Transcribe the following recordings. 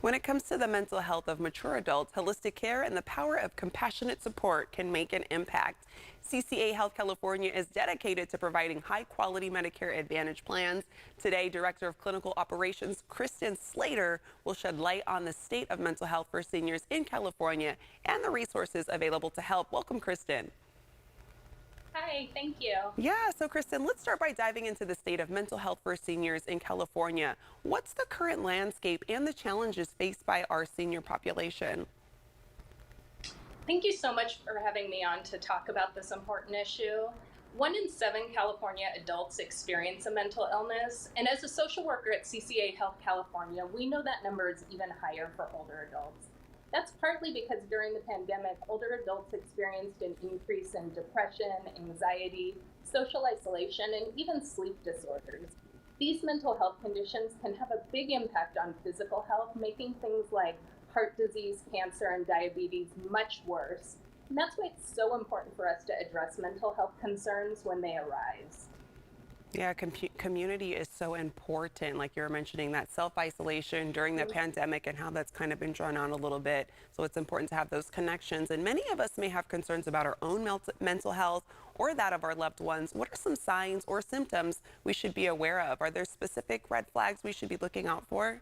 When it comes to the mental health of mature adults, holistic care and the power of compassionate support can make an impact. CCA Health California is dedicated to providing high-quality Medicare Advantage plans. Today, Director of Clinical Operations Kristen Slater will shed light on the state of mental health for seniors in California and the resources available to help. Welcome, Kristen. Hi, thank you. Yeah, so Kristen, let's start by diving into the state of mental health for seniors in California. What's the current landscape and the challenges faced by our senior population? Thank you so much for having me on to talk about this important issue. 1 in 7 California adults experience a mental illness, and as a social worker at CCA Health California, we know that number is even higher for older adults. That's partly because during the pandemic, older adults experienced an increase in depression, anxiety, social isolation, and even sleep disorders. These mental health conditions can have a big impact on physical health, making things like heart disease, cancer, and diabetes much worse. And that's why it's so important for us to address mental health concerns when they arise. Yeah, community is so important. Like you were mentioning, that self-isolation during the pandemic and how that's kind of been drawn on a little bit. So it's important to have those connections. And many of us may have concerns about our own mental health or that of our loved ones. What are some signs or symptoms we should be aware of? Are there specific red flags we should be looking out for?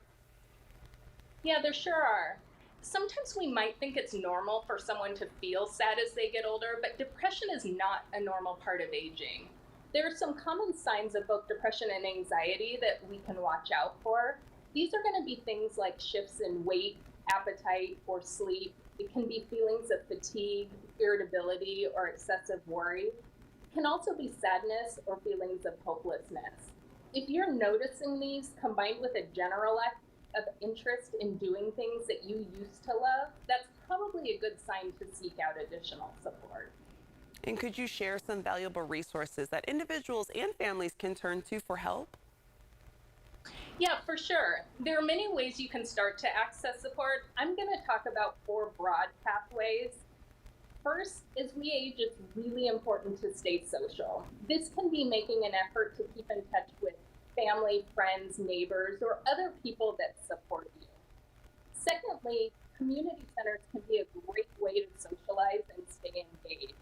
Yeah, there sure are. Sometimes we might think it's normal for someone to feel sad as they get older, but depression is not a normal part of aging. There are some common signs of both depression and anxiety that we can watch out for. These are going to be things like shifts in weight, appetite, or sleep. It can be feelings of fatigue, irritability, or excessive worry. It can also be sadness or feelings of hopelessness. If you're noticing these combined with a general lack of interest in doing things that you used to love, that's probably a good sign to seek out additional support. And could you share some valuable resources that individuals and families can turn to for help? Yeah, for sure. There are many ways you can start to access support. I'm going to talk about 4 broad pathways. First, as we age, it's really important to stay social. This can be making an effort to keep in touch with family, friends, neighbors, or other people that support you. Secondly, community centers can be a great way to socialize and stay engaged.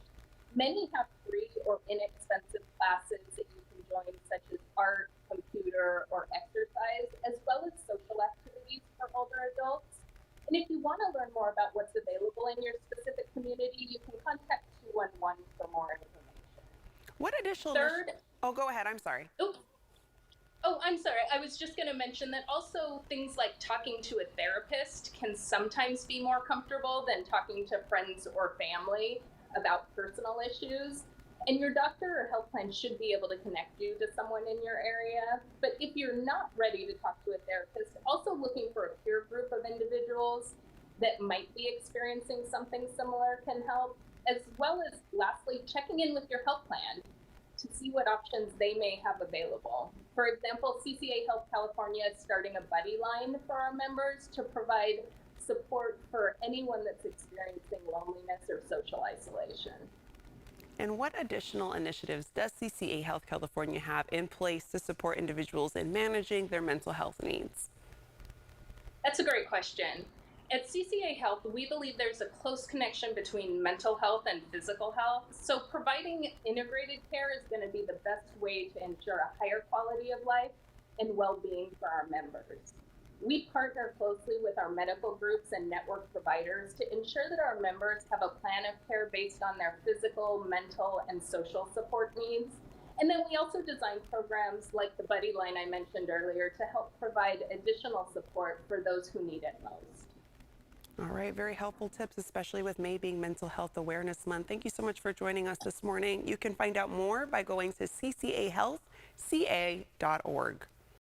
Many have free or inexpensive classes that you can join, such as art, computer, or exercise, as well as social activities for older adults. And if you want to learn more about what's available in your specific community, you can contact 211 for more information. What additional... Third, Oh, go ahead. I'm sorry. I'm sorry. I was just going to mention that also things like talking to a therapist can sometimes be more comfortable than talking to friends or family about personal issues. And your doctor or health plan should be able to connect you to someone in your area. But if you're not ready to talk to a therapist, also looking for a peer group of individuals that might be experiencing something similar can help, as well as lastly, checking in with your health plan to see what options they may have available. For example, CCA Health California is starting a buddy line for our members to provide support for anyone that's experiencing loneliness or social isolation. And what additional initiatives does CCA Health California have in place to support individuals in managing their mental health needs? That's a great question. At CCA Health, we believe there's a close connection between mental health and physical health. So providing integrated care is going to be the best way to ensure a higher quality of life and well-being for our members. We partner closely with our medical groups and network providers to ensure that our members have a plan of care based on their physical, mental, and social support needs. And then we also design programs like the buddy line I mentioned earlier to help provide additional support for those who need it most. All right, very helpful tips, especially with May being Mental Health Awareness Month. Thank you so much for joining us this morning. You can find out more by going to ccahealthca.org.